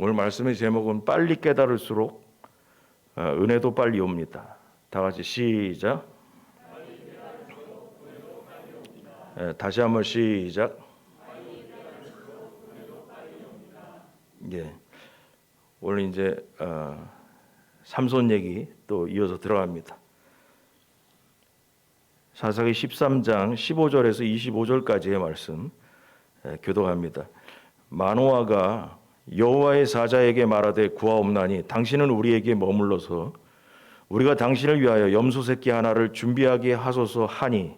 오늘 말씀의 제목은 빨리 깨달을수록 은혜도 빨리 옵니다. 다 같이 시작. 다시 한번 시작. 예. 오늘 이제 삼손 얘기 또 이어서 들어갑니다. 사사기 13장 15절에서 25절까지의 말씀 교독합니다. 마노아가 여호와의 사자에게 말하되 구하옵나니 당신은 우리에게 머물러서 우리가 당신을 위하여 염소 새끼 하나를 준비하게 하소서 하니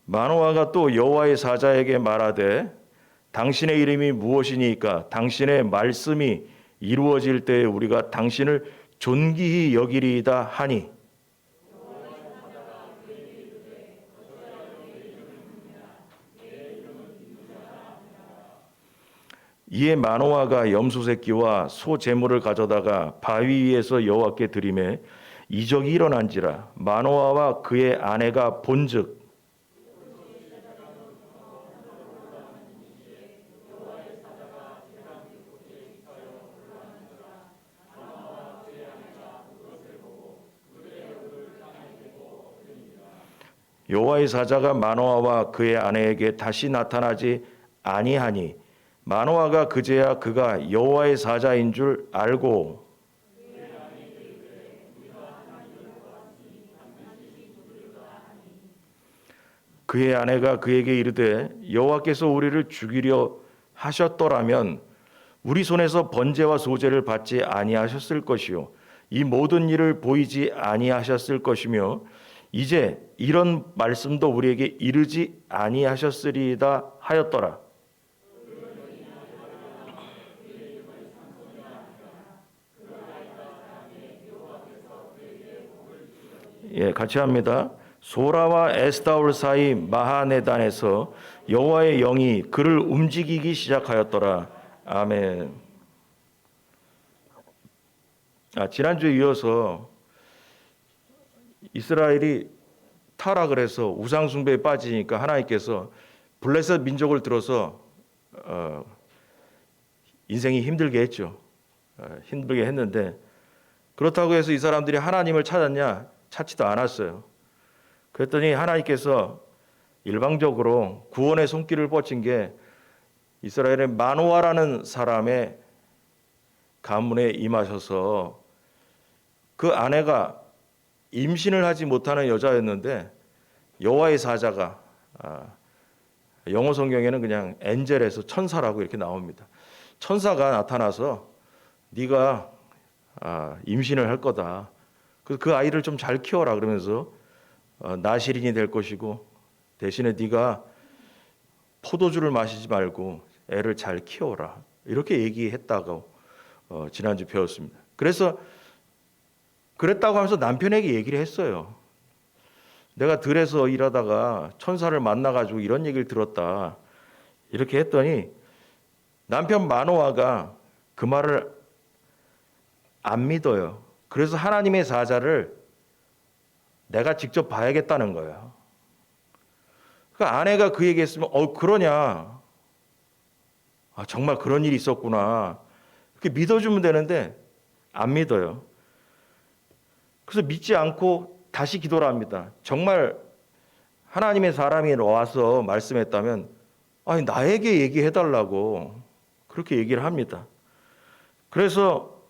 마노아가 또 여호와의 사자에게 말하되 당신의 이름이 무엇이니까 당신의 말씀이 이루어질 때에 우리가 당신을 존귀히 여기리이다 하니 이에 마노아가 염소 새끼와 소 제물을 가져다가 바위 위에서 여호와께 드리매 이적이 일어난지라 마노아와 그의 아내가 본즉 여호와의 사자가 마노아와 그의 아내에게 다시 나타나지 아니하니 마노아가 그제야 그가 여호와의 사자인 줄 알고 그의 아내가 그에게 이르되 여호와께서 우리를 죽이려 하셨더라면 우리 손에서 번제와 소제를 받지 아니하셨을 것이요 이 모든 일을 보이지 아니하셨을 것이며 이제 이런 말씀도 우리에게 이르지 아니하셨으리이다 하였더라. 예, 같이 합니다. 소라와 에스다올 사이 마하네단에서 여호와의 영이 그를 움직이기 시작하였더라. 아멘. 지난주에 이어서 이스라엘이 타락을 해서 우상 숭배에 빠지니까 하나님께서 블레셋 민족을 들어서 인생이 힘들게 했죠. 힘들게 했는데 그렇다고 해서 이 사람들이 하나님을 찾았냐? 찾지도 않았어요. 그랬더니 하나님께서 일방적으로 구원의 손길을 뻗친 게 이스라엘의 마노아라는 사람의 가문에 임하셔서 그 아내가 임신을 하지 못하는 여자였는데 여호와의 사자가 영어 성경에는 그냥 엔젤에서 천사라고 이렇게 나옵니다. 천사가 나타나서 네가 임신을 할 거다. 그 아이를 좀 잘 키워라 그러면서 나실인이 될 것이고 대신에 네가 포도주를 마시지 말고 애를 잘 키워라. 이렇게 얘기했다고 지난주 배웠습니다. 그랬다고 하면서 남편에게 얘기를 했어요. 내가 들에서 일하다가 천사를 만나가지고 이런 얘기를 들었다. 이렇게 했더니 남편 마노아가 그 말을 안 믿어요. 그래서 하나님의 사자를 내가 직접 봐야겠다는 거예요. 그러니까 아내가 그 얘기했으면 그러냐. 정말 그런 일이 있었구나. 이렇게 믿어주면 되는데 안 믿어요. 그래서 믿지 않고 다시 기도를 합니다. 정말 하나님의 사람이 와서 말씀했다면 나에게 얘기해달라고 그렇게 얘기를 합니다. 그래서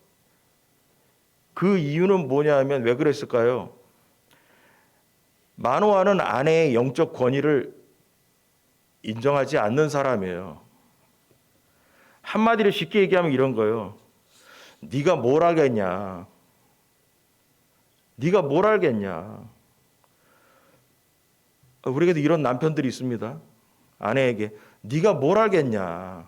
그 이유는 뭐냐면 왜 그랬을까요? 마노아는 아내의 영적 권위를 인정하지 않는 사람이에요. 한마디로 쉽게 얘기하면 이런 거예요. 네가 뭘 알겠냐? 네가 뭘 알겠냐? 우리에게도 이런 남편들이 있습니다. 아내에게 네가 뭘 알겠냐?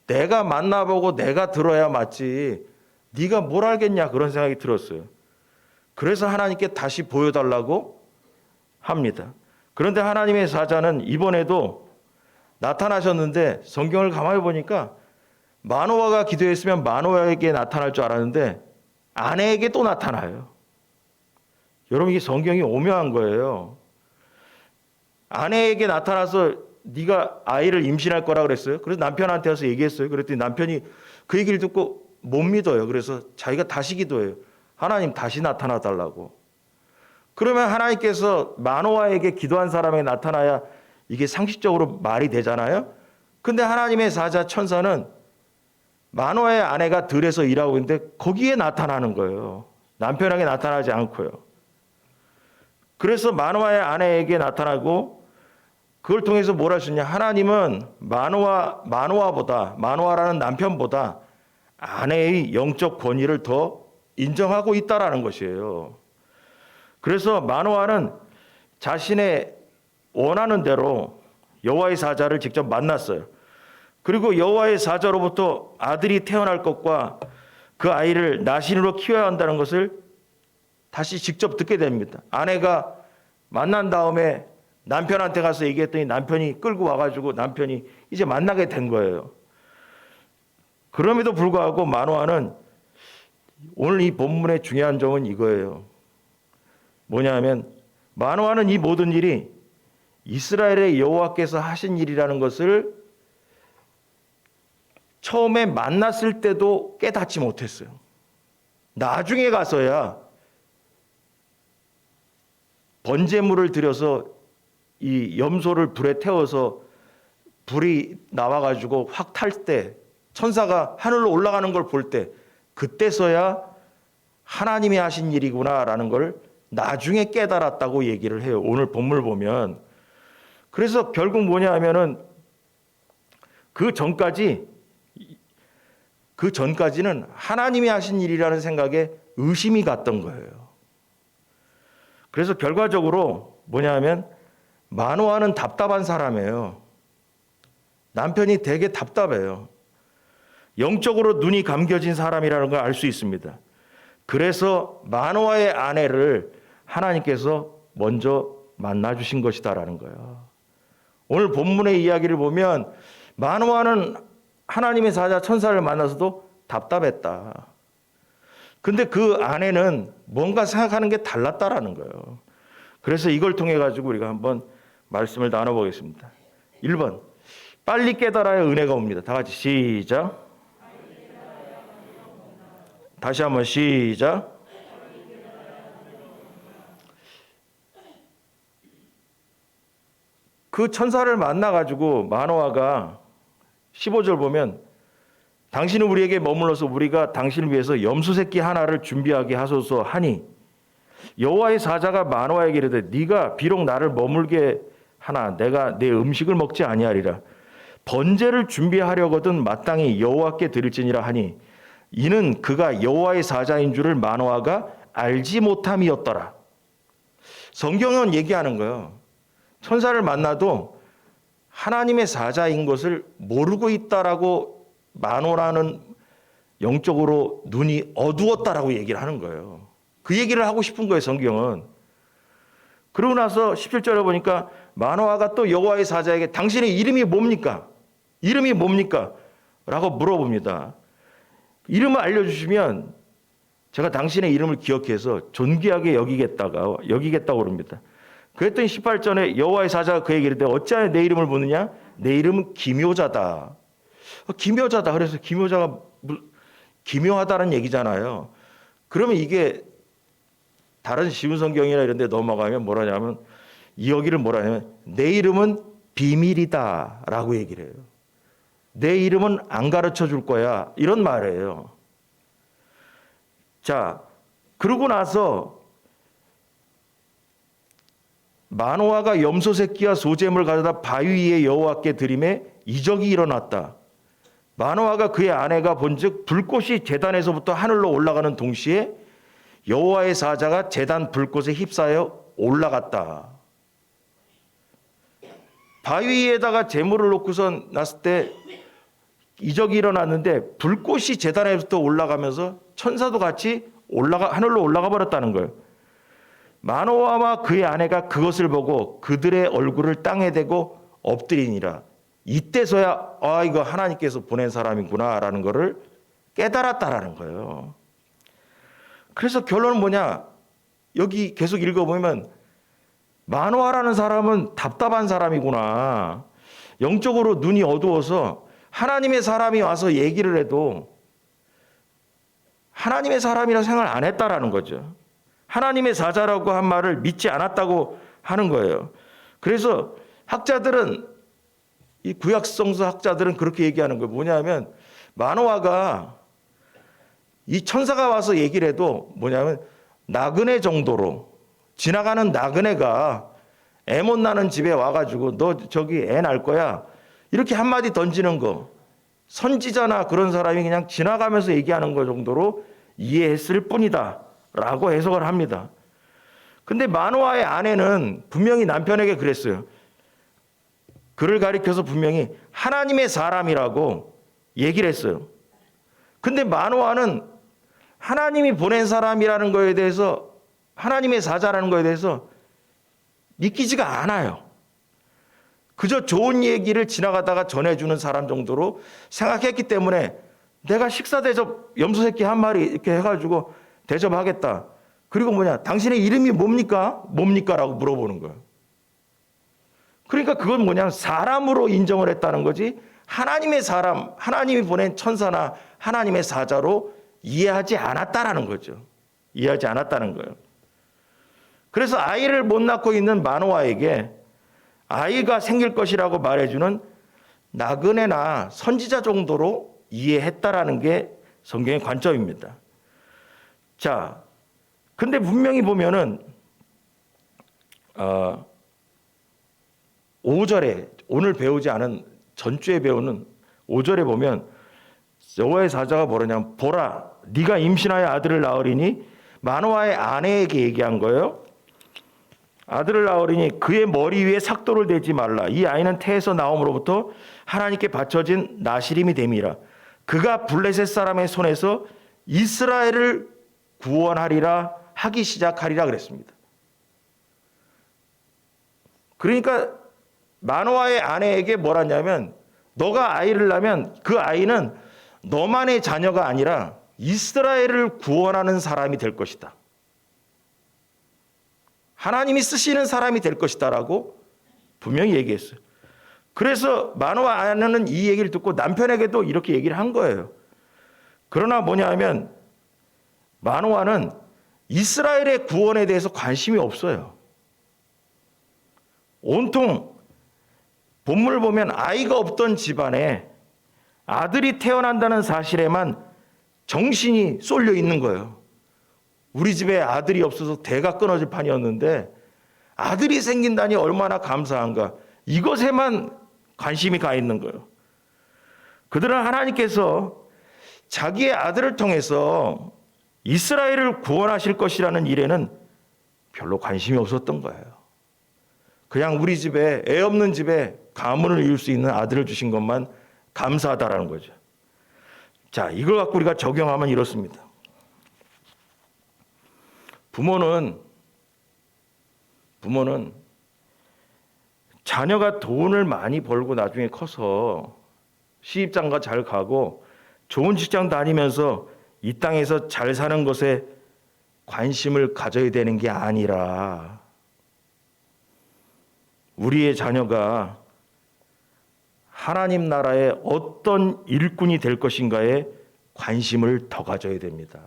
내가 만나보고 내가 들어야 맞지. 네가 뭘 알겠냐? 그런 생각이 들었어요. 그래서 하나님께 다시 보여달라고 합니다. 그런데 하나님의 사자는 이번에도 나타나셨는데 성경을 가만히 보니까 마노아가 기도했으면 마노아에게 나타날 줄 알았는데 아내에게 또 나타나요. 여러분 이게 성경이 오묘한 거예요. 아내에게 나타나서 네가 아이를 임신할 거라 그랬어요. 그래서 남편한테 와서 얘기했어요. 그랬더니 남편이 그 얘기를 듣고 못 믿어요. 그래서 자기가 다시 기도해요. 하나님 다시 나타나 달라고. 그러면 하나님께서 마노아에게 기도한 사람에게 나타나야 이게 상식적으로 말이 되잖아요. 근데 하나님의 사자 천사는 마노아의 아내가 들에서 일하고 있는데 거기에 나타나는 거예요. 남편에게 나타나지 않고요. 그래서 마노아의 아내에게 나타나고 그걸 통해서 뭘 할 수 있냐? 하나님은 마노아라는 남편보다 아내의 영적 권위를 더 인정하고 있다라는 것이에요. 그래서 마노아는 자신의 원하는 대로 여호와의 사자를 직접 만났어요. 그리고 여호와의 사자로부터 아들이 태어날 것과 그 아이를 나신으로 키워야 한다는 것을 다시 직접 듣게 됩니다. 아내가 만난 다음에 남편한테 가서 얘기했더니 남편이 끌고 와가지고 남편이 이제 만나게 된 거예요. 그럼에도 불구하고 마노아는 오늘 이 본문의 중요한 점은 이거예요. 뭐냐면 마노아는 이 모든 일이 이스라엘의 여호와께서 하신 일이라는 것을 처음에 만났을 때도 깨닫지 못했어요. 나중에 가서야 번제물을 드려서 이 염소를 불에 태워서 불이 나와가지고 확 탈 때 천사가 하늘로 올라가는 걸 볼 때 그때서야 하나님이 하신 일이구나라는 걸 나중에 깨달았다고 얘기를 해요. 오늘 본문을 보면. 그래서 결국 뭐냐 하면은 그 전까지는 하나님이 하신 일이라는 생각에 의심이 갔던 거예요. 그래서 결과적으로 뭐냐 하면 마노아는 답답한 사람이에요. 남편이 되게 답답해요. 영적으로 눈이 감겨진 사람이라는 걸 알 수 있습니다. 그래서 마노아의 아내를 하나님께서 먼저 만나주신 것이다라는 거예요. 오늘 본문의 이야기를 보면 마노아는 하나님의 사자 천사를 만나서도 답답했다. 근데 그 아내는 뭔가 생각하는 게 달랐다라는 거예요. 그래서 이걸 통해 가지고 우리가 한번 말씀을 나눠보겠습니다. 1번, 빨리 깨달아야 은혜가 옵니다. 다 같이 시작. 다시 한번 시작. 그 천사를 만나가지고 마노아가 15절 보면 당신은 우리에게 머물러서 우리가 당신을 위해서 염소 새끼 하나를 준비하게 하소서 하니 여호와의 사자가 마노아에게 이르되 네가 비록 나를 머물게 하나 내가 내 음식을 먹지 아니하리라. 번제를 준비하려거든 마땅히 여호와께 드릴지니라 하니 이는 그가 여호와의 사자인 줄을 마노아가 알지 못함이었더라. 성경은 얘기하는 거예요. 천사를 만나도 하나님의 사자인 것을 모르고 있다라고 마노아는 영적으로 눈이 어두웠다라고 얘기를 하는 거예요. 그 얘기를 하고 싶은 거예요, 성경은. 그러고 나서 17절에 보니까 마노아가 또 여호와의 사자에게 당신의 이름이 뭡니까? 이름이 뭡니까? 라고 물어봅니다. 이름을 알려주시면 제가 당신의 이름을 기억해서 존귀하게 여기겠다고 그럽니다. 그랬더니 18절에 여호와의 사자가 그에게 이르되 어찌하여 내 이름을 묻느냐? 내 이름은 기묘자다. 기묘자다. 그래서 기묘자가 기묘하다는 얘기잖아요. 그러면 이게 다른 쉬운 성경이나 이런 데 넘어가면 뭐라냐면 여기를 뭐라냐면 내 이름은 비밀이다 라고 얘기를 해요. 내 이름은 안 가르쳐 줄 거야 이런 말이에요. 자, 그러고 나서 마노아가 염소 새끼와 소재물을 가져다 바위 위에 여호와께 드림에 이적이 일어났다. 마노아가 그의 아내가 본즉 불꽃이 제단에서부터 하늘로 올라가는 동시에 여호와의 사자가 제단 불꽃에 휩싸여 올라갔다. 바위 위에다가 재물을 놓고선 났을 때 이적이 일어났는데 불꽃이 제단에부터 올라가면서 천사도 같이 하늘로 올라가 버렸다는 거예요. 마노아와 그의 아내가 그것을 보고 그들의 얼굴을 땅에 대고 엎드리니라. 이때서야 이거 하나님께서 보낸 사람이구나라는 것을 깨달았다라는 거예요. 그래서 결론은 뭐냐? 여기 계속 읽어보면 마노아라는 사람은 답답한 사람이구나. 영적으로 눈이 어두워서 하나님의 사람이 와서 얘기를 해도 하나님의 사람이라 생각을 안 했다라는 거죠. 하나님의 사자라고 한 말을 믿지 않았다고 하는 거예요. 그래서 학자들은, 이 구약성서 학자들은 그렇게 얘기하는 거예요. 뭐냐면 마노아가 이 천사가 와서 얘기를 해도 뭐냐면 나그네 정도로, 지나가는 나그네가 애 못 나는 집에 와가지고 너 저기 애 날 거야 이렇게 한마디 던지는 거, 선지자나 그런 사람이 그냥 지나가면서 얘기하는 거 정도로 이해했을 뿐이다 라고 해석을 합니다. 근데 마노아의 아내는 분명히 남편에게 그랬어요. 그를 가리켜서 분명히 하나님의 사람이라고 얘기를 했어요. 근데 마노아는 하나님이 보낸 사람이라는 거에 대해서, 하나님의 사자라는 거에 대해서 믿기지가 않아요. 그저 좋은 얘기를 지나가다가 전해주는 사람 정도로 생각했기 때문에 내가 식사 대접 염소 새끼 한 마리 이렇게 해가지고 대접하겠다. 그리고 뭐냐, 당신의 이름이 뭡니까? 뭡니까? 라고 물어보는 거예요. 그러니까 그건 뭐냐, 사람으로 인정을 했다는 거지 하나님의 사람, 하나님이 보낸 천사나 하나님의 사자로 이해하지 않았다라는 거죠. 이해하지 않았다는 거예요. 그래서 아이를 못 낳고 있는 마노아에게 아이가 생길 것이라고 말해주는 나그네나 선지자 정도로 이해했다라는 게 성경의 관점입니다. 자, 근데 분명히 보면은 5절에, 오늘 배우지 않은 전주에 배우는 5절에 보면 여호와의 사자가 뭐라냐면, 보라 네가 임신하여 아들을 낳으리니, 마노아의 아내에게 얘기한 거예요. 아들을 낳으리니 그의 머리 위에 삭도를 대지 말라. 이 아이는 태에서 나옴으로부터 하나님께 바쳐진 나시림이 됨이라. 그가 블레셋 사람의 손에서 이스라엘을 구원하리라 하기 시작하리라 그랬습니다. 그러니까 마노아의 아내에게 뭐라냐면, 너가 아이를 낳으면 그 아이는 너만의 자녀가 아니라 이스라엘을 구원하는 사람이 될 것이다. 하나님이 쓰시는 사람이 될 것이다라고 분명히 얘기했어요. 그래서 마노아 아내는 이 얘기를 듣고 남편에게도 이렇게 얘기를 한 거예요. 그러나 뭐냐 하면 마노아는 이스라엘의 구원에 대해서 관심이 없어요. 온통 본문을 보면 아이가 없던 집안에 아들이 태어난다는 사실에만 정신이 쏠려 있는 거예요. 우리 집에 아들이 없어서 대가 끊어질 판이었는데 아들이 생긴다니 얼마나 감사한가, 이것에만 관심이 가 있는 거예요. 그들은 하나님께서 자기의 아들을 통해서 이스라엘을 구원하실 것이라는 일에는 별로 관심이 없었던 거예요. 그냥 우리 집에, 애 없는 집에 가문을 이룰 수 있는 아들을 주신 것만 감사하다라는 거죠. 자, 이걸 갖고 우리가 적용하면 이렇습니다. 부모는 자녀가 돈을 많이 벌고 나중에 커서 시집장가 잘 가고 좋은 직장 다니면서 이 땅에서 잘 사는 것에 관심을 가져야 되는 게 아니라, 우리의 자녀가 하나님 나라의 어떤 일꾼이 될 것인가에 관심을 더 가져야 됩니다.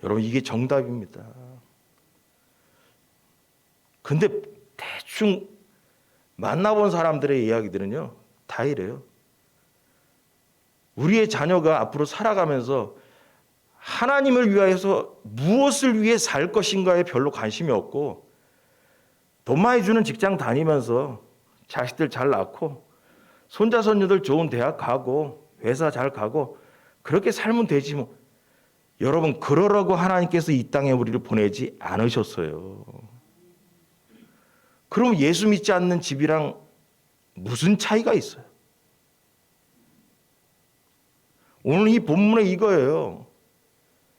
여러분, 이게 정답입니다. 근데 대충 만나본 사람들의 이야기들은요, 다 이래요. 우리의 자녀가 앞으로 살아가면서 하나님을 위하여서 무엇을 위해 살 것인가에 별로 관심이 없고, 돈 많이 주는 직장 다니면서 자식들 잘 낳고 손자 손녀들 좋은 대학 가고 회사 잘 가고 그렇게 살면 되지 뭐. 여러분, 그러라고 하나님께서 이 땅에 우리를 보내지 않으셨어요. 그럼 예수 믿지 않는 집이랑 무슨 차이가 있어요? 오늘 이 본문에 이거예요.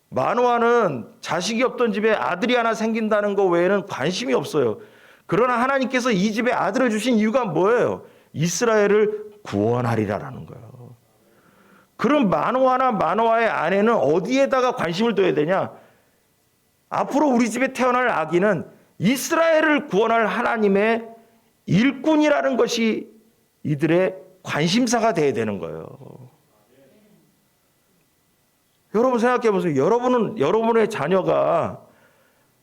마노아는 자식이 없던 집에 아들이 하나 생긴다는 거 외에는 관심이 없어요. 그러나 하나님께서 이 집에 아들을 주신 이유가 뭐예요? 이스라엘을 구원하리라라는 거예요. 그럼 마노아나 마노아의 아내는 어디에다가 관심을 둬야 되냐? 앞으로 우리 집에 태어날 아기는 이스라엘을 구원할 하나님의 일꾼이라는 것이 이들의 관심사가 돼야 되는 거예요. 여러분 생각해 보세요. 여러분의 자녀가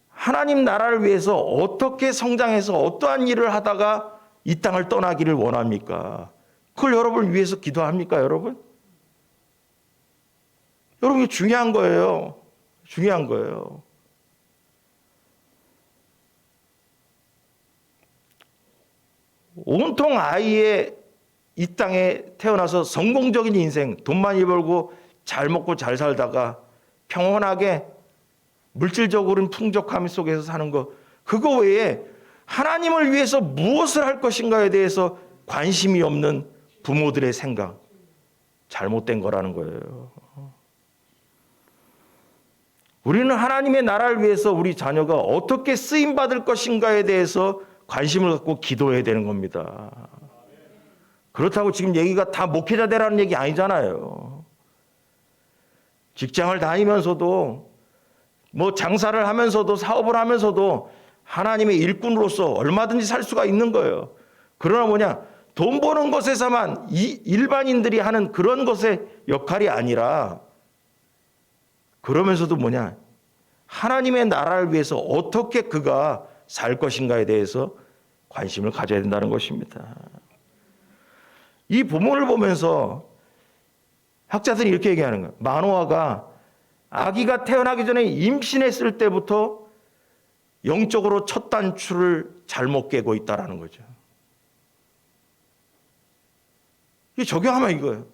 하나님 나라를 위해서 어떻게 성장해서 어떠한 일을 하다가 이 땅을 떠나기를 원합니까? 그걸 여러분을 위해서 기도합니까, 여러분? 여러분, 이게 중요한 거예요. 중요한 거예요. 온통 아이의 이 땅에 태어나서 성공적인 인생, 돈 많이 벌고 잘 먹고 잘 살다가 평온하게 물질적으로는 풍족함 속에서 사는 거, 그거 외에 하나님을 위해서 무엇을 할 것인가에 대해서 관심이 없는 부모들의 생각, 잘못된 거라는 거예요. 우리는 하나님의 나라를 위해서 우리 자녀가 어떻게 쓰임받을 것인가에 대해서 관심을 갖고 기도해야 되는 겁니다. 그렇다고 지금 얘기가 다 목회자 되라는 얘기 아니잖아요. 직장을 다니면서도 뭐 장사를 하면서도 사업을 하면서도 하나님의 일꾼으로서 얼마든지 살 수가 있는 거예요. 그러나 뭐냐, 돈 버는 것에서만 일반인들이 하는 그런 것의 역할이 아니라, 그러면서도 뭐냐, 하나님의 나라를 위해서 어떻게 그가 살 것인가에 대해서 관심을 가져야 된다는 것입니다. 이 본문을 보면서 학자들이 이렇게 얘기하는 거예요. 마노아가 아기가 태어나기 전에 임신했을 때부터 영적으로 첫 단추를 잘못 깨고 있다는 거죠. 이게 적용하면 이거예요.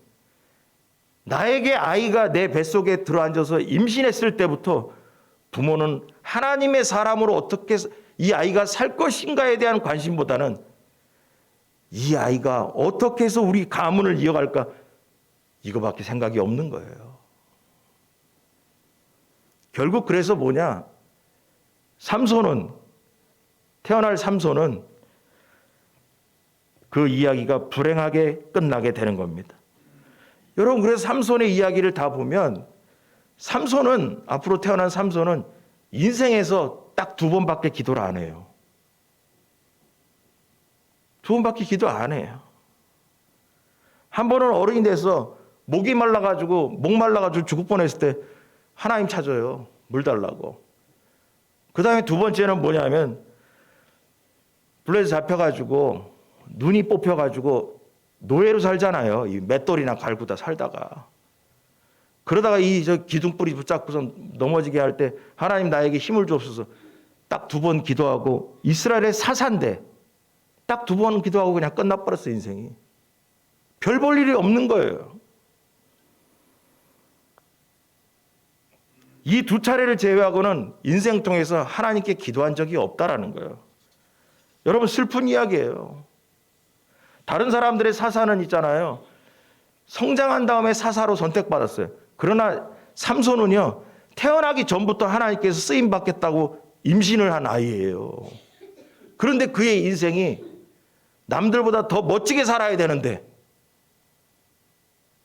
나에게 아이가 내 뱃속에 들어앉아서 임신했을 때부터 부모는 하나님의 사람으로 어떻게 이 아이가 살 것인가에 대한 관심보다는 이 아이가 어떻게 해서 우리 가문을 이어갈까, 이거밖에 생각이 없는 거예요. 결국 그래서 뭐냐, 태어날 삼손은 그 이야기가 불행하게 끝나게 되는 겁니다. 여러분, 그래서 삼손의 이야기를 다 보면 앞으로 태어난 삼손은 인생에서 딱 2번밖에 기도를 안 해요. 2번밖에 기도 안 해요. 한 번은 어른이 돼서 목 말라가지고 죽을 뻔했을 때 하나님 찾아요. 물 달라고. 그 다음에 2번째는 뭐냐면 블레드 잡혀가지고 눈이 뽑혀가지고 노예로 살잖아요. 이 맷돌이나 갈구다 살다가. 그러다가 기둥뿌리 붙잡고서 넘어지게 할 때 하나님 나에게 힘을 주옵소서. 딱 2번 기도하고, 이스라엘의 사사인데 딱 2번 기도하고 그냥 끝나버렸어요, 인생이. 별 볼 일이 없는 거예요. 이 2차례를 제외하고는 인생 통해서 하나님께 기도한 적이 없다라는 거예요. 여러분, 슬픈 이야기예요. 다른 사람들의 사사는 있잖아요. 성장한 다음에 사사로 선택받았어요. 그러나 삼손은요, 태어나기 전부터 하나님께서 쓰임 받겠다고 임신을 한 아이예요. 그런데 그의 인생이 남들보다 더 멋지게 살아야 되는데,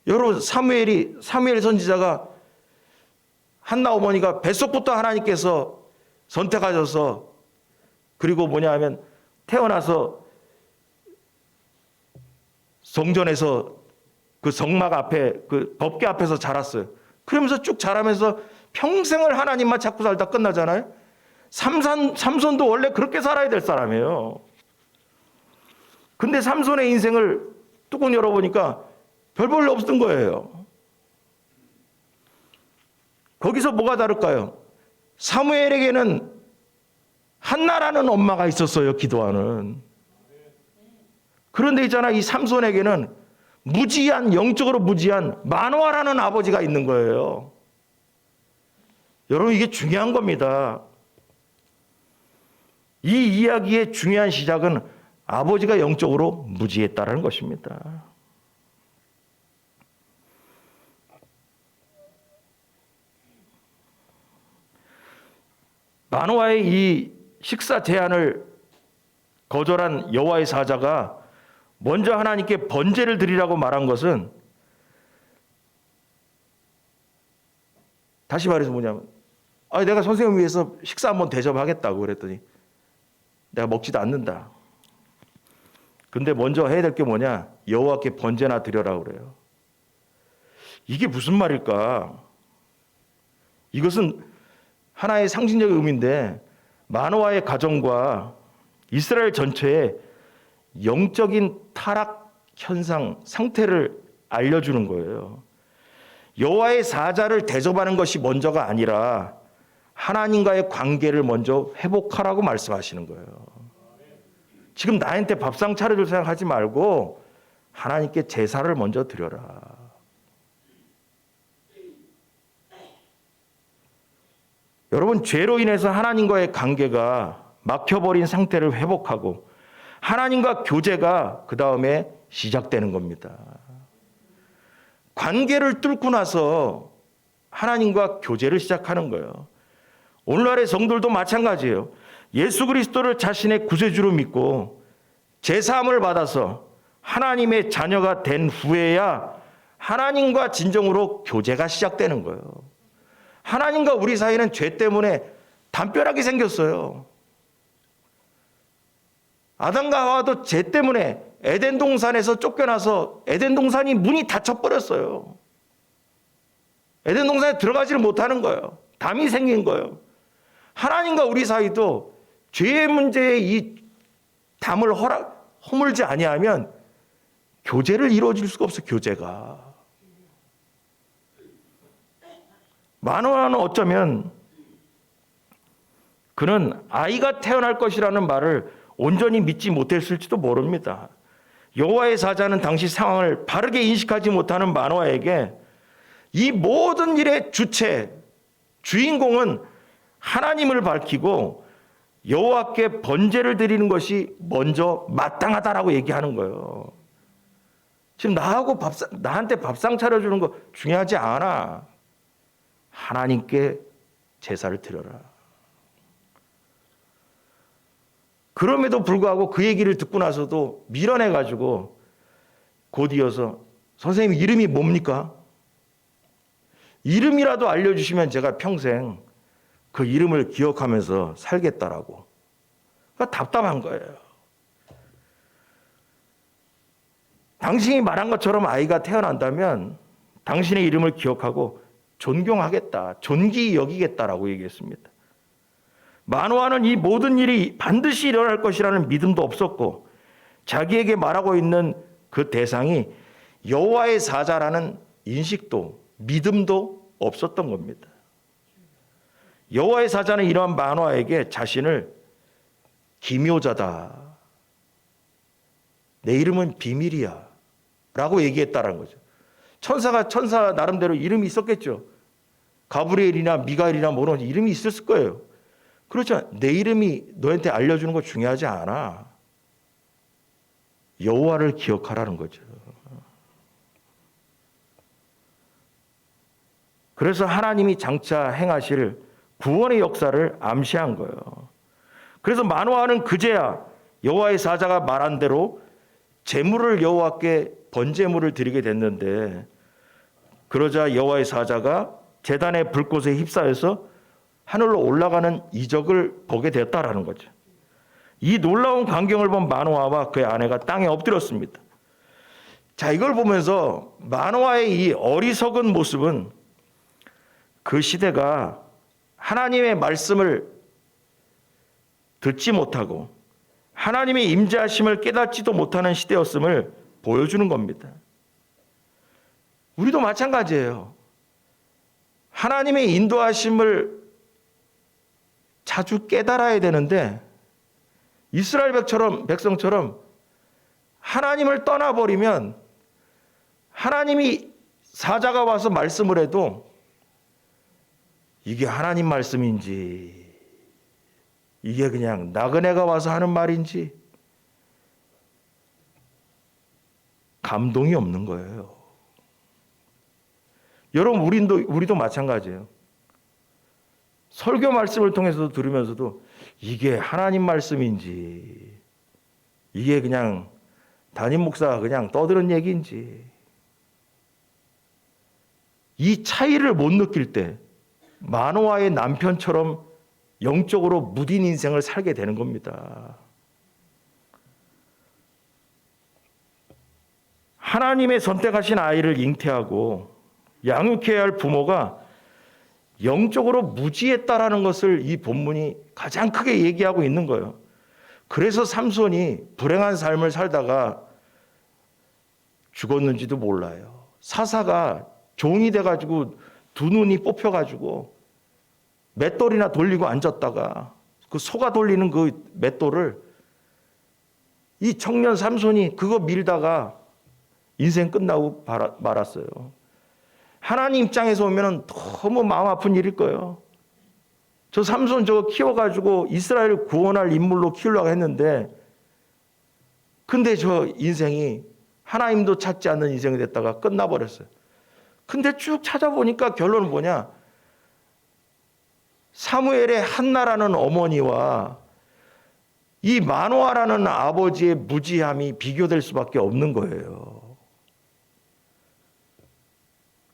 여러분, 사무엘 선지자가 한나 어머니가 뱃속부터 하나님께서 선택하셔서, 그리고 뭐냐 하면 태어나서 성전에서 그 성막 앞에 그 법궤 앞에서 자랐어요. 그러면서 쭉 자라면서 평생을 하나님만 찾고 살다 끝나잖아요. 삼손도 원래 그렇게 살아야 될 사람이에요. 근데 삼손의 인생을 뚜껑 열어보니까 별 볼 일 없었던 거예요. 거기서 뭐가 다를까요? 사무엘에게는 한나라는 엄마가 있었어요, 기도하는. 그런데 있잖아, 이 삼손에게는 영적으로 무지한 마노아라는 아버지가 있는 거예요. 여러분, 이게 중요한 겁니다. 이 이야기의 중요한 시작은 아버지가 영적으로 무지했다는 것입니다. 마노아의 이 식사 제안을 거절한 여호와의 사자가 먼저 하나님께 번제를 드리라고 말한 것은, 다시 말해서 뭐냐면, 내가 선생님 위해서 식사 한번 대접하겠다고 그랬더니 내가 먹지도 않는다. 근데 먼저 해야 될 게 뭐냐? 여호와께 번제나 드려라 그래요. 이게 무슨 말일까? 이것은 하나의 상징적 의미인데 마노아의 가정과 이스라엘 전체의 영적인 타락 현상, 상태를 알려주는 거예요. 여호와의 사자를 대접하는 것이 먼저가 아니라 하나님과의 관계를 먼저 회복하라고 말씀하시는 거예요. 지금 나한테 밥상 차려줄 생각하지 말고 하나님께 제사를 먼저 드려라. 여러분, 죄로 인해서 하나님과의 관계가 막혀버린 상태를 회복하고 하나님과 교제가 그 다음에 시작되는 겁니다. 관계를 뚫고 나서 하나님과 교제를 시작하는 거예요. 오늘날의 성도들도 마찬가지예요. 예수 그리스도를 자신의 구세주로 믿고 제사함을 받아서 하나님의 자녀가 된 후에야 하나님과 진정으로 교제가 시작되는 거예요. 하나님과 우리 사이는 죄 때문에 담벼락이 생겼어요. 아담과 하와도 죄 때문에 에덴 동산에서 쫓겨나서 에덴 동산이 문이 닫혀버렸어요. 에덴 동산에 들어가지를 못하는 거예요. 담이 생긴 거예요. 하나님과 우리 사이도 죄의 문제에 이 담을 허물지 아니하면 교제를 이루어질 수가 없어. 교제가. 마노아는 어쩌면 그는 아이가 태어날 것이라는 말을 온전히 믿지 못했을지도 모릅니다. 여호와의 사자는 당시 상황을 바르게 인식하지 못하는 마노아에게 이 모든 일의 주체, 주인공은 하나님을 밝히고 여호와께 번제를 드리는 것이 먼저 마땅하다라고 얘기하는 거예요. 지금 나한테 밥상 차려주는 거 중요하지 않아. 하나님께 제사를 드려라. 그럼에도 불구하고 그 얘기를 듣고 나서도 밀어내가지고 곧 이어서 선생님 이름이 뭡니까? 이름이라도 알려주시면 제가 평생 그 이름을 기억하면서 살겠다라고. 그러니까 답답한 거예요. 당신이 말한 것처럼 아이가 태어난다면 당신의 이름을 기억하고 존경하겠다, 존귀히 여기겠다라고 얘기했습니다. 마노아는 이 모든 일이 반드시 일어날 것이라는 믿음도 없었고 자기에게 말하고 있는 그 대상이 여호와의 사자라는 인식도 믿음도 없었던 겁니다. 여호와의 사자는 이러한 마노아에게 자신을 기묘자다, 내 이름은 비밀이야 라고 얘기했다는 거죠. 천사가 천사 나름대로 이름이 있었겠죠. 가브리엘이나 미가엘이나 뭐런 이름이 있었을 거예요. 그렇죠. 내 이름이 너한테 알려주는 거 중요하지 않아. 여호와를 기억하라는 거죠. 그래서 하나님이 장차 행하실 구원의 역사를 암시한 거예요. 그래서 마노아는 그제야 여호와의 사자가 말한 대로 제물을 여호와께 번제물을 드리게 됐는데, 그러자 여호와의 사자가 제단의 불꽃에 휩싸여서 하늘로 올라가는 이적을 보게 되었다라는 거죠. 이 놀라운 광경을 본 마노아와 그의 아내가 땅에 엎드렸습니다. 자, 이걸 보면서 마노아의 이 어리석은 모습은 그 시대가 하나님의 말씀을 듣지 못하고 하나님의 임재하심을 깨닫지도 못하는 시대였음을 보여주는 겁니다. 우리도 마찬가지예요. 하나님의 인도하심을 자주 깨달아야 되는데 이스라엘 백성처럼 하나님을 떠나버리면 하나님이 사자가 와서 말씀을 해도 이게 하나님 말씀인지 이게 그냥 나그네가 와서 하는 말인지 감동이 없는 거예요. 여러분, 우리도 마찬가지예요. 설교 말씀을 통해서도 들으면서도 이게 하나님 말씀인지 이게 그냥 담임 목사가 그냥 떠드는 얘기인지. 이 차이를 못 느낄 때 마노아의 남편처럼 영적으로 무딘 인생을 살게 되는 겁니다. 하나님의 선택하신 아이를 잉태하고 양육해야 할 부모가 영적으로 무지했다라는 것을 이 본문이 가장 크게 얘기하고 있는 거예요. 그래서 삼손이 불행한 삶을 살다가 죽었는지도 몰라요. 사사가 종이 돼가지고 두 눈이 뽑혀가지고 맷돌이나 돌리고 앉았다가 그 소가 돌리는 그 맷돌을 이 청년 삼손이 그거 밀다가 인생 끝나고 말았어요. 하나님 입장에서 보면 너무 마음 아픈 일일 거예요. 저 삼손 저거 키워가지고 이스라엘을 구원할 인물로 키우려고 했는데 근데 저 인생이 하나님도 찾지 않는 인생이 됐다가 끝나버렸어요. 근데 쭉 찾아보니까 결론은 뭐냐? 사무엘의 한나라는 어머니와 이 마노아라는 아버지의 무지함이 비교될 수밖에 없는 거예요.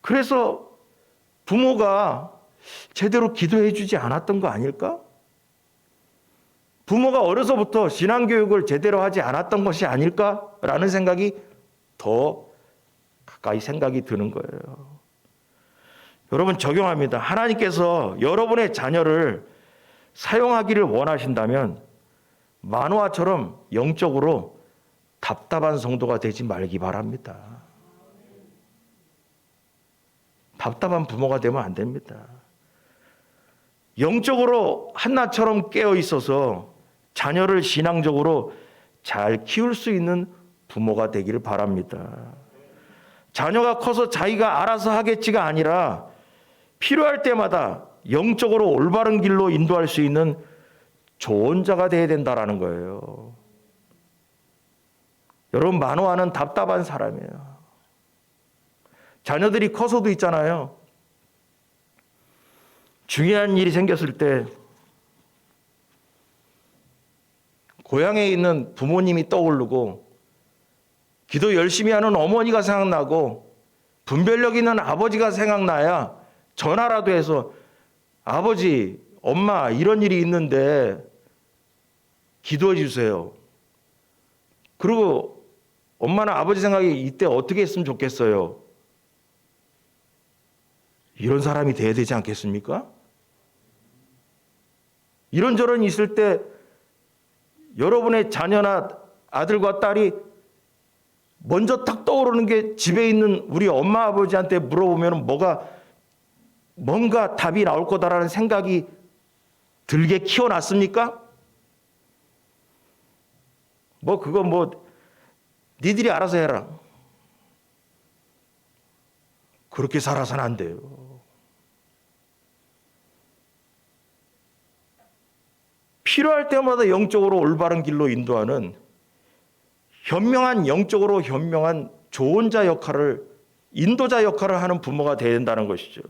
그래서 부모가 제대로 기도해 주지 않았던 거 아닐까? 부모가 어려서부터 신앙교육을 제대로 하지 않았던 것이 아닐까라는 생각이 더 가까이 생각이 드는 거예요. 여러분 적용합니다. 하나님께서 여러분의 자녀를 사용하기를 원하신다면 마노아처럼 영적으로 답답한 성도가 되지 말기 바랍니다. 답답한 부모가 되면 안 됩니다. 영적으로 한나처럼 깨어 있어서 자녀를 신앙적으로 잘 키울 수 있는 부모가 되기를 바랍니다. 자녀가 커서 자기가 알아서 하겠지가 아니라 필요할 때마다 영적으로 올바른 길로 인도할 수 있는 조언자가 되어야 된다라는 거예요. 여러분 마노아는 답답한 사람이에요. 자녀들이 커서도 있잖아요. 중요한 일이 생겼을 때 고향에 있는 부모님이 떠오르고 기도 열심히 하는 어머니가 생각나고 분별력 있는 아버지가 생각나야 전화라도 해서 아버지, 엄마 이런 일이 있는데 기도해 주세요. 그리고 엄마나 아버지 생각이 이때 어떻게 했으면 좋겠어요? 이런 사람이 돼야 되지 않겠습니까? 이런저런 있을 때 여러분의 자녀나 아들과 딸이 먼저 탁 떠오르는 게 집에 있는 우리 엄마 아버지한테 물어보면 뭔가 답이 나올 거다라는 생각이 들게 키워놨습니까? 니들이 알아서 해라. 그렇게 살아서는 안 돼요. 필요할 때마다 영적으로 올바른 길로 인도하는 영적으로 현명한 조언자 역할을, 인도자 역할을 하는 부모가 되어야 된다는 것이죠.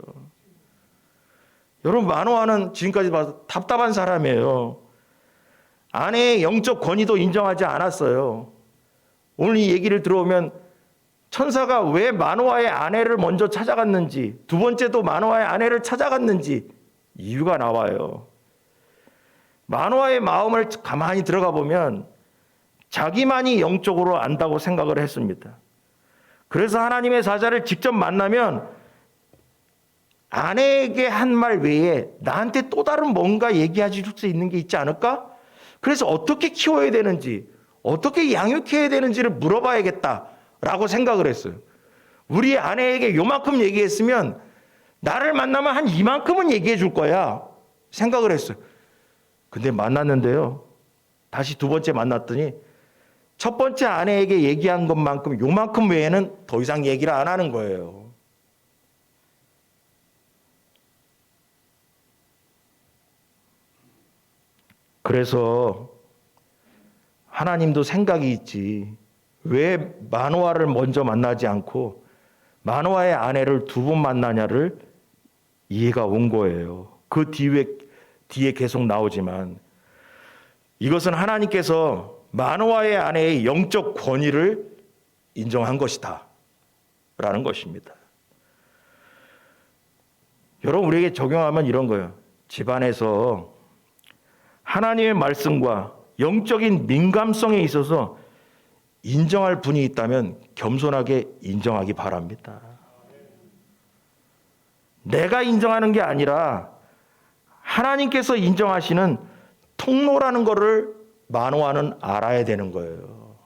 여러분 마노아는 지금까지 봐서 답답한 사람이에요. 아내의 영적 권위도 인정하지 않았어요. 오늘 이 얘기를 들어오면 천사가 왜 마노아의 아내를 먼저 찾아갔는지, 두 번째도 마노아의 아내를 찾아갔는지 이유가 나와요. 마노아의 마음을 가만히 들어가 보면 자기만이 영적으로 안다고 생각을 했습니다. 그래서 하나님의 사자를 직접 만나면 아내에게 한 말 외에 나한테 또 다른 뭔가 얘기해 줄 수 있는 게 있지 않을까? 그래서 어떻게 키워야 되는지, 어떻게 양육해야 되는지를 물어봐야겠다라고 생각을 했어요. 우리 아내에게 요만큼 얘기했으면 나를 만나면 한 이만큼은 얘기해 줄 거야 생각을 했어요. 근데 만났는데요, 다시 두 번째 만났더니 첫 번째 아내에게 얘기한 것만큼 요만큼 외에는 더 이상 얘기를 안 하는 거예요. 그래서 하나님도 생각이 있지. 왜 마노아를 먼저 만나지 않고 마노아의 아내를 두 번 만나냐를 이해가 온 거예요. 그 뒤에 계속 나오지만 이것은 하나님께서 마노아의 아내의 영적 권위를 인정한 것이다 라는 것입니다. 여러분, 우리에게 적용하면 이런 거예요. 집안에서 하나님의 말씀과 영적인 민감성에 있어서 인정할 분이 있다면 겸손하게 인정하기 바랍니다. 내가 인정하는 게 아니라 하나님께서 인정하시는 통로라는 것을 마노아는 알아야 되는 거예요.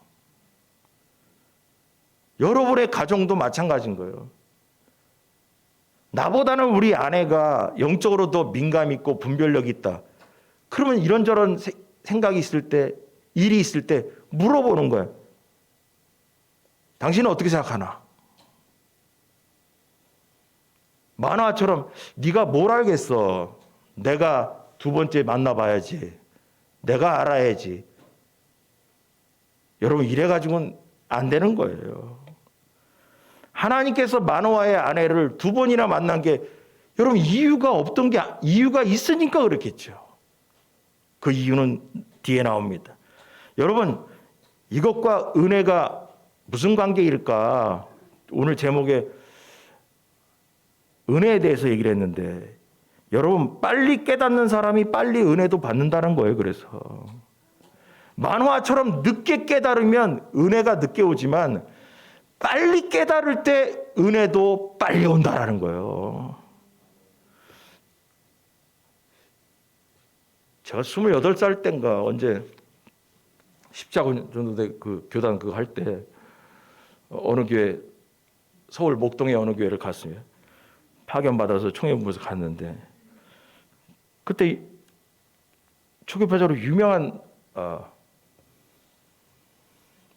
여러분의 가정도 마찬가지인 거예요. 나보다는 우리 아내가 영적으로 더 민감 있고 분별력이 있다. 그러면 이런저런 생각이 있을 때, 일이 있을 때 물어보는 거예요. 당신은 어떻게 생각하나? 마노아처럼 네가 뭘 알겠어. 내가 두 번째 만나봐야지. 내가 알아야지. 여러분, 이래가지고는 안 되는 거예요. 하나님께서 마노아의 아내를 두 번이나 만난 게 여러분 이유가 없던 게 이유가 있으니까 그렇겠죠. 그 이유는 뒤에 나옵니다. 여러분, 이것과 은혜가 무슨 관계일까? 오늘 제목에 은혜에 대해서 얘기를 했는데 여러분, 빨리 깨닫는 사람이 빨리 은혜도 받는다는 거예요. 그래서 마노아처럼 늦게 깨달으면 은혜가 늦게 오지만 빨리 깨달을 때 은혜도 빨리 온다라는 거예요. 제가 28살 때인가 언제 십자군 정도 돼 그 교단 그거 할 때 어느 교회 서울 목동의 어느 교회를 갔으면 파견 받아서 총회부에서 갔는데 그때 초교파적으로 유명한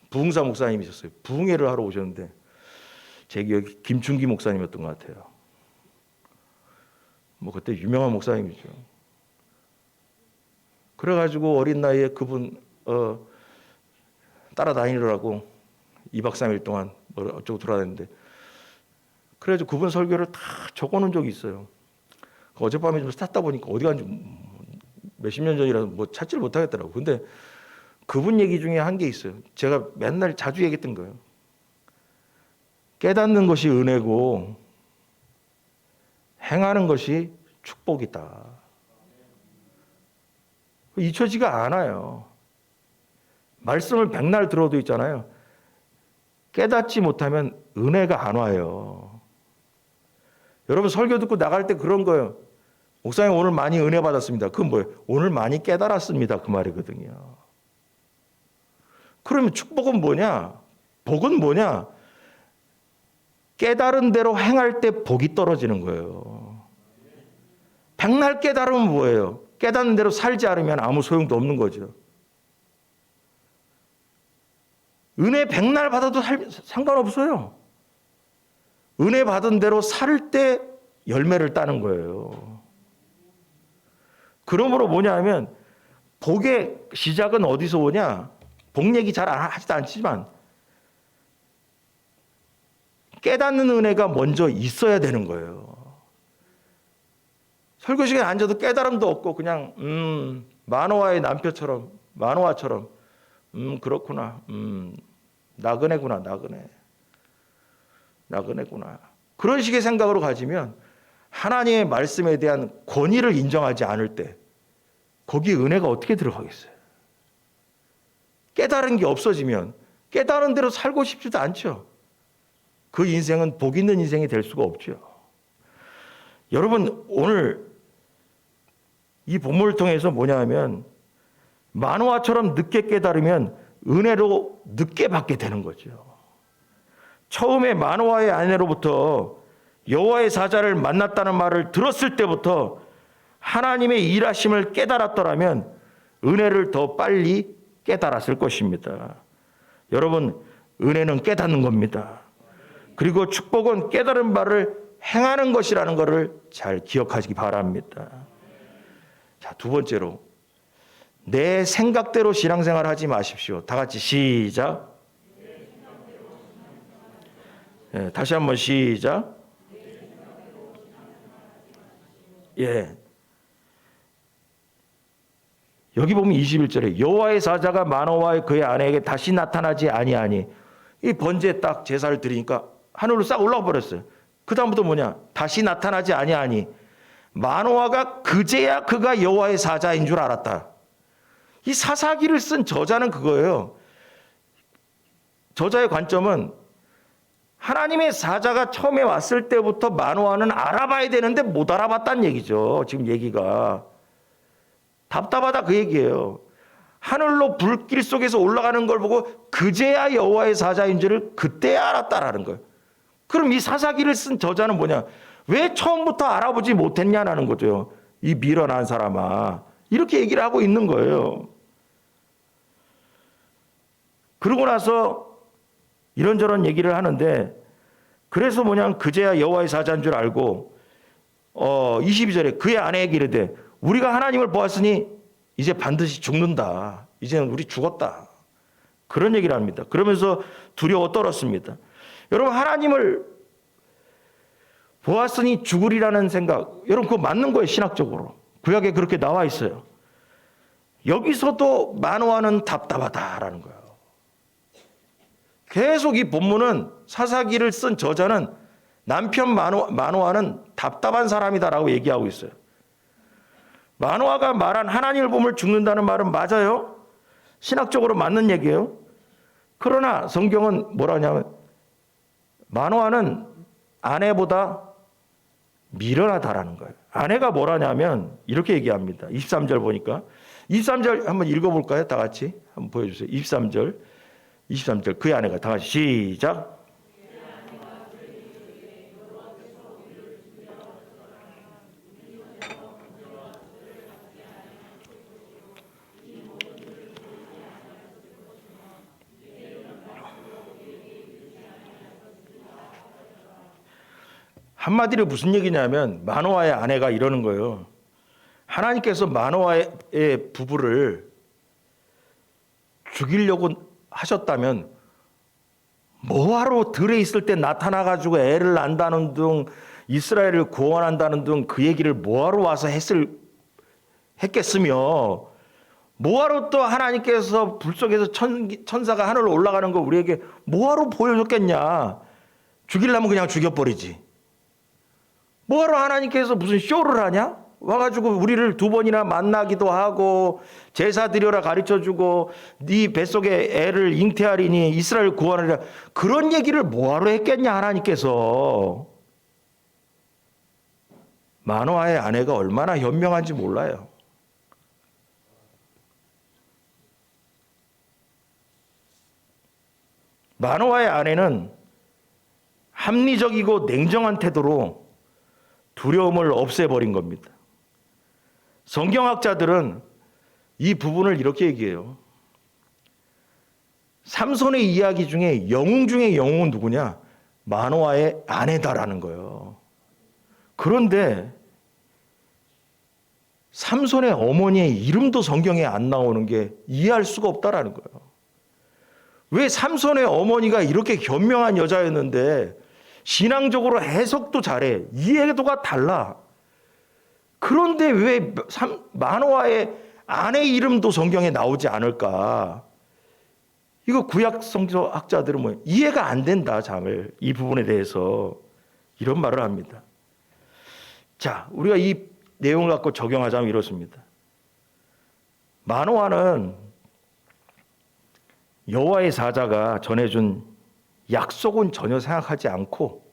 부흥사 목사님이셨어요. 부흥회를 하러 오셨는데 제 기억에 김춘기 목사님이었던 것 같아요. 뭐 그때 유명한 목사님이죠. 그래가지고 어린 나이에 그분 따라다니느라고 2박 3일 동안 어쩌고 돌아다녔는데 그래가지고 그분 설교를 다 적어놓은 적이 있어요. 어젯밤에 좀 찾다 보니까 어디 간지 몇십 년 전이라서 뭐 찾지를 못하겠더라고. 근데 그분 얘기 중에 한 게 있어요. 제가 맨날 자주 얘기했던 거예요. 깨닫는 것이 은혜고 행하는 것이 축복이다. 잊혀지가 않아요. 말씀을 백날 들어도 있잖아요. 깨닫지 못하면 은혜가 안 와요. 여러분, 설교 듣고 나갈 때 그런 거예요. 목사님 오늘 많이 은혜 받았습니다. 그건 뭐예요? 오늘 많이 깨달았습니다. 그 말이거든요. 그러면 축복은 뭐냐? 복은 뭐냐? 깨달은 대로 행할 때 복이 떨어지는 거예요. 백날 깨달으면 뭐예요? 깨닫는 대로 살지 않으면 아무 소용도 없는 거죠. 은혜 백날 받아도 상관없어요. 은혜 받은 대로 살 때 열매를 따는 거예요. 그러므로 뭐냐 하면 복의 시작은 어디서 오냐? 복 얘기 잘 하지도 않지만 깨닫는 은혜가 먼저 있어야 되는 거예요. 설교 시간에 앉아도 깨달음도 없고 그냥 마노아의 남편처럼 마노아처럼 그렇구나. 나그네구나. 나그네구나. 그런 식의 생각으로 가지면 하나님의 말씀에 대한 권위를 인정하지 않을 때 거기에 은혜가 어떻게 들어가겠어요? 깨달은 게 없어지면 깨달은 대로 살고 싶지도 않죠. 그 인생은 복 있는 인생이 될 수가 없죠. 여러분, 오늘 이 본문을 통해서 뭐냐 하면 마노아처럼 늦게 깨달으면 은혜로 늦게 받게 되는 거죠. 처음에 마노아의 아내로부터 여호와의 사자를 만났다는 말을 들었을 때부터 하나님의 일하심을 깨달았더라면 은혜를 더 빨리 깨달았을 것입니다. 여러분, 은혜는 깨닫는 겁니다. 그리고 축복은 깨달은 바를 행하는 것이라는 것을 잘 기억하시기 바랍니다. 자, 두 번째로 내 생각대로 신앙생활 하지 마십시오. 다 같이 시작. 예, 다시 한번 시작. 예. 여기 보면 21절에 여호와의 사자가 마노아와 그의 아내에게 다시 나타나지 아니하니, 이 번제에 딱 제사를 드리니까 하늘로 싹 올라와 버렸어요. 그 다음부터 뭐냐? 다시 나타나지 아니하니 마노아가 그제야 그가 여호와의 사자인 줄 알았다. 이 사사기를 쓴 저자는 그거예요. 저자의 관점은 하나님의 사자가 처음에 왔을 때부터 마노아는 알아봐야 되는데 못 알아봤다는 얘기죠. 지금 얘기가. 답답하다 그 얘기예요. 하늘로 불길 속에서 올라가는 걸 보고 그제야 여호와의 사자인 줄을 그때야 알았다라는 거예요. 그럼 이 사사기를 쓴 저자는 뭐냐? 왜 처음부터 알아보지 못했냐라는 거죠. 이 미련한 사람아. 이렇게 얘기를 하고 있는 거예요. 그러고 나서 이런저런 얘기를 하는데, 그래서 뭐냐, 그제야 여호와의 사자인 줄 알고 22절에 그의 아내에게 이르되 우리가 하나님을 보았으니 이제 반드시 죽는다. 이제는 우리 죽었다. 그런 얘기를 합니다. 그러면서 두려워 떨었습니다. 여러분, 하나님을 보았으니 죽으리라는 생각, 여러분 그거 맞는 거예요. 신학적으로 구약에 그렇게 나와 있어요. 여기서도 마노아는 답답하다라는 거예요. 계속 이 본문은, 사사기를 쓴 저자는 남편 마노아는 답답한 사람이다라고 얘기하고 있어요. 마노아가 말한 하나님을 보면 죽는다는 말은 맞아요. 신학적으로 맞는 얘기예요. 그러나 성경은 뭐라냐면 마노아는 아내보다 미련하다라는 거예요. 아내가 뭐라냐면 이렇게 얘기합니다. 23절 보니까, 23절 한번 읽어볼까요? 다 같이 한번 보여주세요. 23절 그의 아내가, 다 같이 시작. 한마디로 무슨 얘기냐면 마노아의 아내가 이러는 거예요. 하나님께서 마노아의 부부를 죽이려고 하셨다면 뭐하러 들에 있을 때 나타나가지고 애를 낳는다는 등 이스라엘을 구원한다는 등 그 얘기를 뭐하러 와서 했겠으며, 뭐하러 또 하나님께서 불 속에서 천사가 하늘로 올라가는 거 우리에게 뭐하러 보여줬겠냐. 죽이려면 그냥 죽여버리지. 뭐하러 하나님께서 무슨 쇼를 하냐? 와가지고 우리를 두 번이나 만나기도 하고 제사 드려라 가르쳐주고 네 뱃속에 애를 잉태하리니 이스라엘 구원하리라, 그런 얘기를 뭐하러 했겠냐 하나님께서. 마노아의 아내가 얼마나 현명한지 몰라요. 마노아의 아내는 합리적이고 냉정한 태도로 두려움을 없애버린 겁니다. 성경학자들은 이 부분을 이렇게 얘기해요. 삼손의 이야기 중에 영웅 중에 영웅은 누구냐? 마노아의 아내다라는 거예요. 그런데 삼손의 어머니의 이름도 성경에 안 나오는 게 이해할 수가 없다라는 거예요. 왜 삼손의 어머니가 이렇게 현명한 여자였는데 신앙적으로 해석도 잘해, 이해도가 달라. 그런데 왜 마노아의 아내 이름도 성경에 나오지 않을까? 이거 구약 성서학자들은 뭐 이해가 안 된다, 잘 이 부분에 대해서 이런 말을 합니다. 자, 우리가 이 내용을 갖고 적용하자면 이렇습니다. 마노아는 여호와의 사자가 전해준 약속은 전혀 생각하지 않고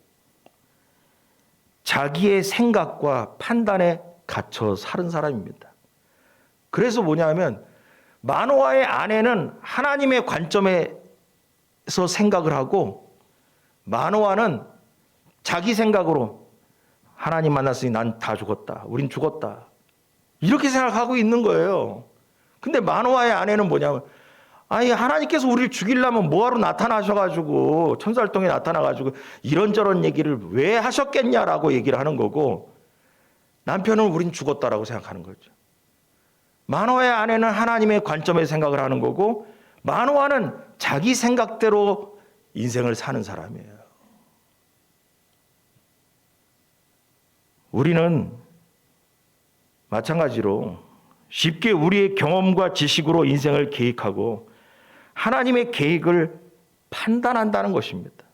자기의 생각과 판단에 갇혀 사는 사람입니다. 그래서 뭐냐면 마노아의 아내는 하나님의 관점에서 생각을 하고 마노아는 자기 생각으로 하나님 만났으니 난 다 죽었다, 우린 죽었다, 이렇게 생각하고 있는 거예요. 근데 마노아의 아내는 뭐냐면, 아니 하나님께서 우리를 죽이려면 뭐하러 나타나셔가지고 천사활동에 나타나가지고 이런저런 얘기를 왜 하셨겠냐라고 얘기를 하는 거고, 남편은 우린 죽었다라고 생각하는 거죠. 마노아의 아내는 하나님의 관점에서 생각을 하는 거고 마노아는 자기 생각대로 인생을 사는 사람이에요. 우리는 마찬가지로 쉽게 우리의 경험과 지식으로 인생을 계획하고 하나님의 계획을 판단한다는 것입니다.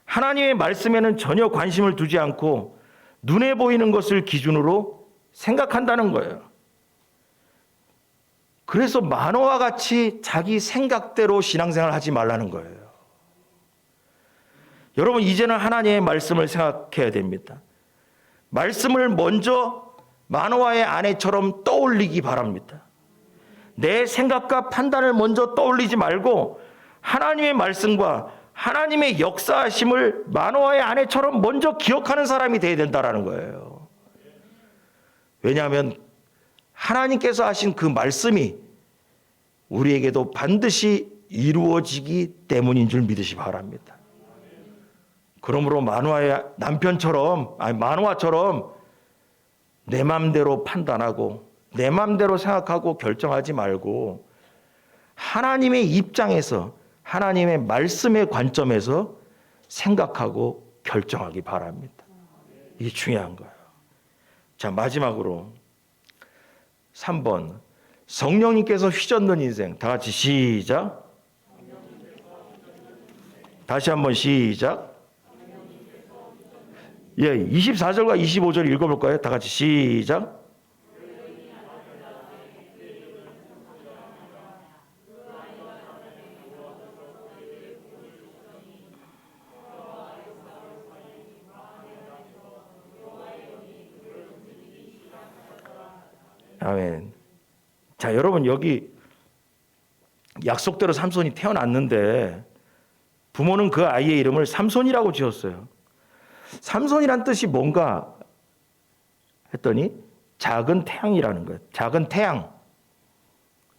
하나님의 말씀에는 전혀 관심을 두지 않고 눈에 보이는 것을 기준으로 생각한다는 거예요. 그래서 만화와 같이 자기 생각대로 신앙생활을 하지 말라는 거예요. 여러분, 이제는 하나님의 말씀을 생각해야 됩니다. 말씀을 먼저 만화의 아내처럼 떠올리기 바랍니다. 내 생각과 판단을 먼저 떠올리지 말고 하나님의 말씀과 하나님의 역사하심을 만화의 아내처럼 먼저 기억하는 사람이 되어야 된다는 거예요. 왜냐하면 하나님께서 하신 그 말씀이 우리에게도 반드시 이루어지기 때문인 줄 믿으시 바랍니다. 그러므로 만화의 남편처럼, 만화처럼 내 마음대로 판단하고 내 마음대로 생각하고 결정하지 말고 하나님의 입장에서, 하나님의 말씀의 관점에서 생각하고 결정하기 바랍니다. 이게 중요한 거예요. 자, 마지막으로 3번, 성령님께서 휘젓는 인생. 다 같이 시작. 다시 한번 시작. 예, 24절과 25절 읽어볼까요? 다 같이 시작. 아멘. 자, 여러분, 여기 약속대로 삼손이 태어났는데 부모는 그 아이의 이름을 삼손이라고 지었어요. 삼손이란 뜻이 뭔가 했더니 작은 태양이라는 거예요. 작은 태양.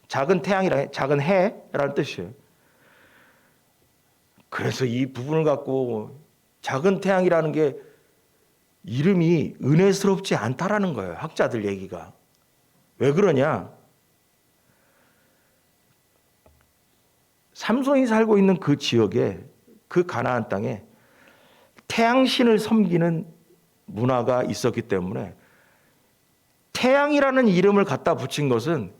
작은 태양이라, 작은 해라는 뜻이에요. 그래서 이 부분을 갖고 작은 태양이라는 게 이름이 은혜스럽지 않다라는 거예요. 학자들 얘기가. 왜 그러냐? 삼손이 살고 있는 그 지역에, 그 가나안 땅에 태양신을 섬기는 문화가 있었기 때문에 태양이라는 이름을 갖다 붙인 것은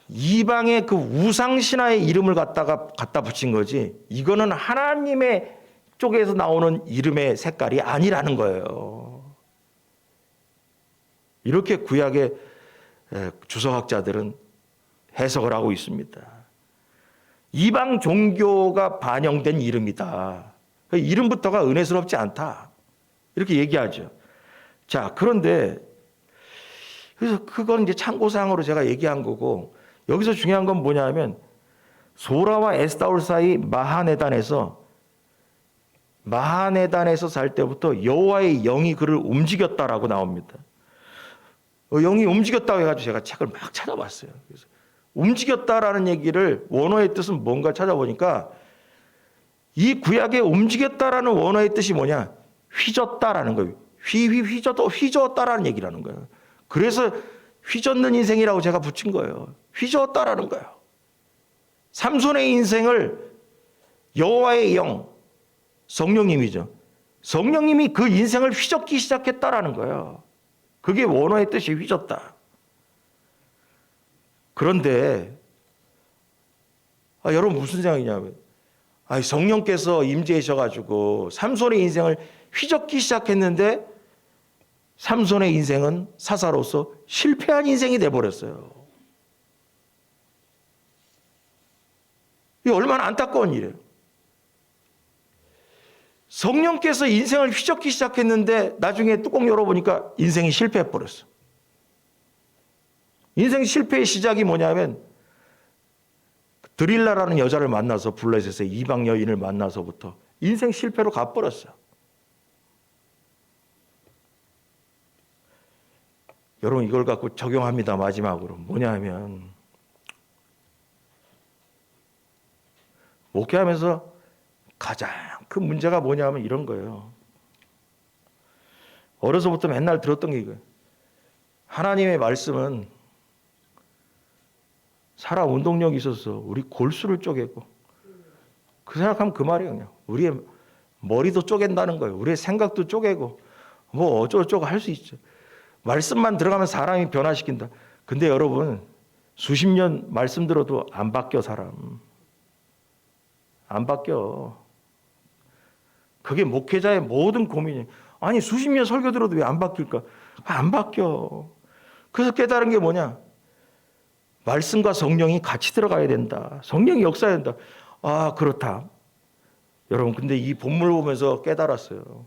이방의 그 우상신화의 이름을 갖다 붙인 거지, 이거는 하나님의 쪽에서 나오는 이름의 색깔이 아니라는 거예요. 이렇게 구약의 주석학자들은 해석을 하고 있습니다. 이방 종교가 반영된 이름이다. 이름부터가 은혜스럽지 않다. 이렇게 얘기하죠. 자, 그런데 그래서 그건 이제 참고사항으로 제가 얘기한 거고, 여기서 중요한 건 뭐냐면 소라와 에스타올 사이 마하네단에서 살 때부터 여호와의 영이 그를 움직였다라고 나옵니다. 영이 움직였다고 해가지고 제가 책을 막 찾아봤어요. 그래서 움직였다라는 얘기를 원어의 뜻은 뭔가 찾아보니까 이 구약에 움직였다라는 원어의 뜻이 뭐냐? 휘젓다라는 거예요. 휘저었다라는 얘기라는 거예요. 그래서 휘젓는 인생이라고 제가 붙인 거예요. 휘저었다라는 거예요. 삼손의 인생을 여호와의 영, 성령님이죠. 성령님이 그 인생을 휘젓기 시작했다라는 거예요. 그게 원어의 뜻이 휘젓다. 그런데 여러분 무슨 생각이냐면, 성령께서 임재하셔가지고 삼손의 인생을 휘젓기 시작했는데 삼손의 인생은 사사로서 실패한 인생이 돼버렸어요. 이게 얼마나 안타까운 일이에요. 성령께서 인생을 휘젓기 시작했는데 나중에 뚜껑 열어보니까 인생이 실패해버렸어. 인생 실패의 시작이 뭐냐면 드릴라라는 여자를 만나서, 블레셋의 이방 여인을 만나서부터 인생 실패로 가버렸어요. 여러분, 이걸 갖고 적용합니다. 마지막으로 뭐냐면, 목회하면서 가장 큰 문제가 뭐냐면 이런 거예요. 어려서부터 맨날 들었던 게 이거예요. 하나님의 말씀은 살아 운동력이 있어서 우리 골수를 쪼개고, 그 생각하면 그 말이에요. 그냥 우리의 머리도 쪼갠다는 거예요. 우리의 생각도 쪼개고 뭐 어쩌고저쩌고 할 수 있죠. 말씀만 들어가면 사람이 변화시킨다. 근데 여러분, 수십 년 말씀 들어도 안 바뀌어, 사람. 안 바뀌어. 그게 목회자의 모든 고민이. 아니, 수십 년 설교 들어도 왜 안 바뀔까? 안 바뀌어. 그래서 깨달은 게 뭐냐? 말씀과 성령이 같이 들어가야 된다. 성령이 역사해야 된다. 아, 그렇다. 여러분, 근데 이 본문을 보면서 깨달았어요.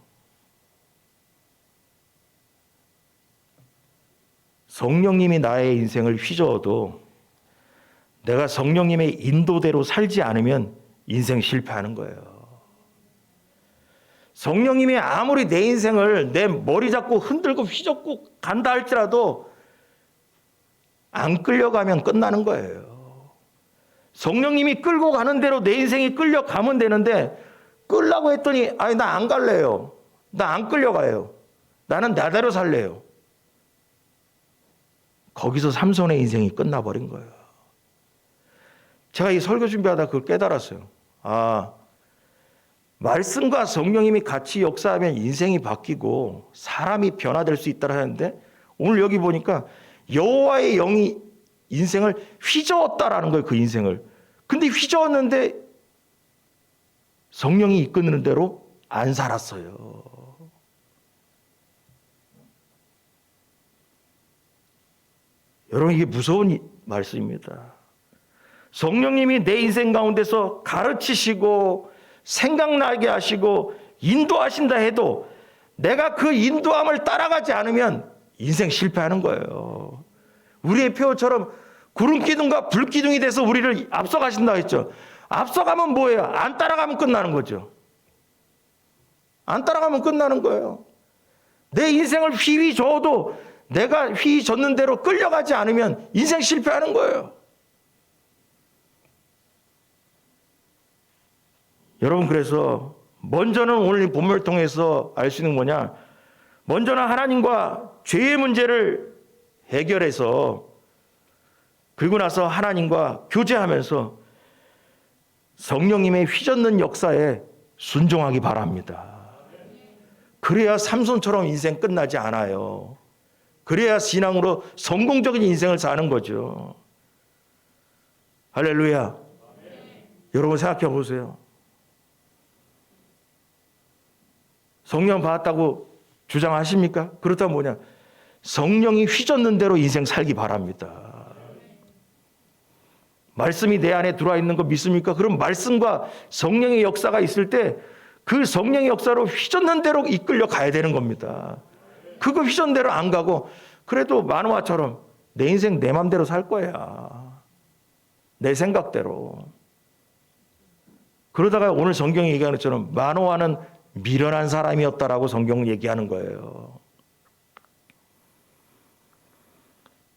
성령님이 나의 인생을 휘저어도 내가 성령님의 인도대로 살지 않으면 인생 실패하는 거예요. 성령님이 아무리 내 인생을 내 머리 잡고 흔들고 휘젓고 간다 할지라도 안 끌려가면 끝나는 거예요. 성령님이 끌고 가는 대로 내 인생이 끌려가면 되는데 끌라고 했더니 아니 나 안 갈래요. 나 안 끌려가요. 나는 나대로 살래요. 거기서 삼손의 인생이 끝나버린 거예요. 제가 이 설교 준비하다 그걸 깨달았어요. 아, 말씀과 성령님이 같이 역사하면 인생이 바뀌고 사람이 변화될 수 있다고 하는데 오늘 여기 보니까 여호와의 영이 인생을 휘저었다라는 거예요. 그 인생을. 근데 휘저었는데 성령이 이끄는 대로 안 살았어요. 여러분, 이게 무서운 말씀입니다. 성령님이 내 인생 가운데서 가르치시고 생각나게 하시고 인도하신다 해도 내가 그 인도함을 따라가지 않으면 인생 실패하는 거예요. 우리의 표처럼 구름기둥과 불기둥이 돼서 우리를 앞서가신다고 했죠. 앞서가면 뭐예요? 안 따라가면 끝나는 거죠. 안 따라가면 끝나는 거예요. 내 인생을 휘휘저어도 내가 휘젓는 대로 끌려가지 않으면 인생 실패하는 거예요. 여러분, 그래서 먼저는 오늘 이 본문을 통해서 알 수 있는 뭐냐? 먼저는 하나님과 죄의 문제를 해결해서 그리고 나서 하나님과 교제하면서 성령님의 휘젓는 역사에 순종하기 바랍니다. 그래야 삼손처럼 인생 끝나지 않아요. 그래야 신앙으로 성공적인 인생을 사는 거죠. 할렐루야. 여러분 생각해 보세요. 성령 받았다고 주장하십니까? 그렇다면 뭐냐? 성령이 휘젓는 대로 인생 살기 바랍니다. 말씀이 내 안에 들어와 있는 거 믿습니까? 그럼 말씀과 성령의 역사가 있을 때 그 성령의 역사로 휘젓는 대로 이끌려 가야 되는 겁니다. 그거 휘젓는 대로 안 가고 그래도 마노아처럼 내 인생 내 맘대로 살 거야. 내 생각대로. 그러다가 오늘 성경이 얘기하는 것처럼 마노아는 미련한 사람이었다라고 성경은 얘기하는 거예요.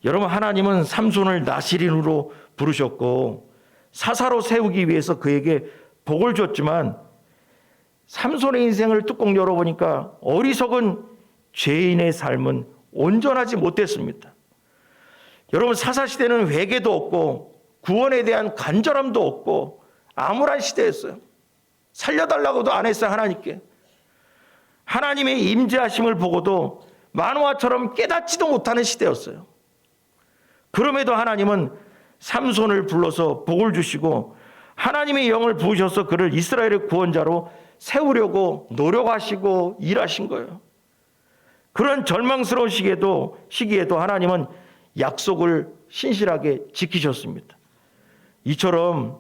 여러분, 하나님은 삼손을 나시린으로 부르셨고 사사로 세우기 위해서 그에게 복을 줬지만 삼손의 인생을 뚜껑 열어보니까 어리석은 죄인의 삶은 온전하지 못했습니다. 여러분, 사사시대는 회개도 없고 구원에 대한 간절함도 없고 암울한 시대였어요. 살려달라고도 안 했어요. 하나님께. 하나님의 임재하심을 보고도 마노아처럼 깨닫지도 못하는 시대였어요. 그럼에도 하나님은 삼손을 불러서 복을 주시고 하나님의 영을 부으셔서 그를 이스라엘의 구원자로 세우려고 노력하시고 일하신 거예요. 그런 절망스러운 시기에도 하나님은 약속을 신실하게 지키셨습니다. 이처럼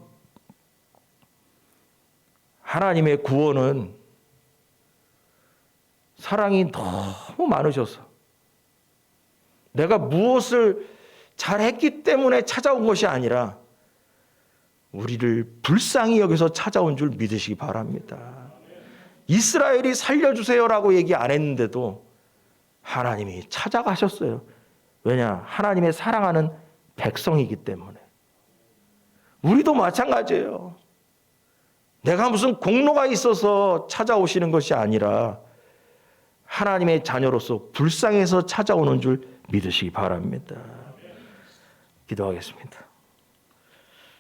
하나님의 구원은 사랑이 너무 많으셔서 내가 무엇을 잘했기 때문에 찾아온 것이 아니라 우리를 불쌍히 여기서 찾아온 줄 믿으시기 바랍니다. 이스라엘이 살려주세요라고 얘기 안 했는데도 하나님이 찾아가셨어요. 왜냐? 하나님의 사랑하는 백성이기 때문에. 우리도 마찬가지예요. 내가 무슨 공로가 있어서 찾아오시는 것이 아니라 하나님의 자녀로서 불쌍해서 찾아오는 줄 믿으시기 바랍니다. 기도하겠습니다.